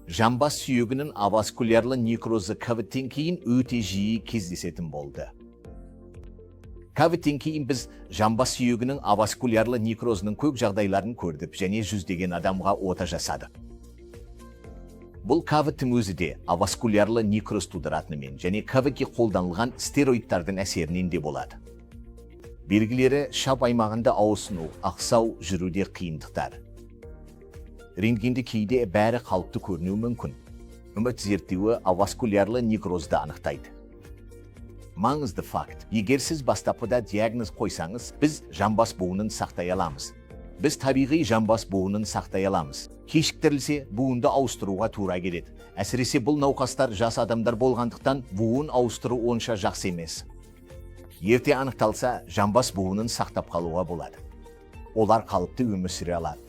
Жамбас сүйегінің аваскулярлы некрозы ковидтен кейін өте жиі кездесетін болды. Ковидтен кейін біз жамбас сүйегінің аваскулярлы некрозының көп жағдайларын көрдік және жүздеген адамға ота жасадық. Бұл ковидтің өзі де аваскулярлы некроз тудыратынымен және ковидке қолданылған стероидтардың әсерінен де болады. Белгілері шап аймағында ауырсыну, ақсау, жүруде қиындықтар. Рентгенде кейде бәрі қалыпты көрінуі мүмкін. Үміт зерттеуі аваскулярлы некрозды анықтайды. Маңызды факт: егер сіз бастапқыда диагноз қойсаңыз, біз жамбас буынын сақтай аламыз. Біз табиғи жамбас буынын сақтай аламыз. Кешіктірілсе, буынды ауыстыруға тура келеді. Әсіресе бұл науқастар жас адамдар болғандықтан буын ауыстыру онша жақсы емес. Ерте анықталса, жамбас буынын сақтап қалуға болады. Олар қалыпты өмір сүре алады.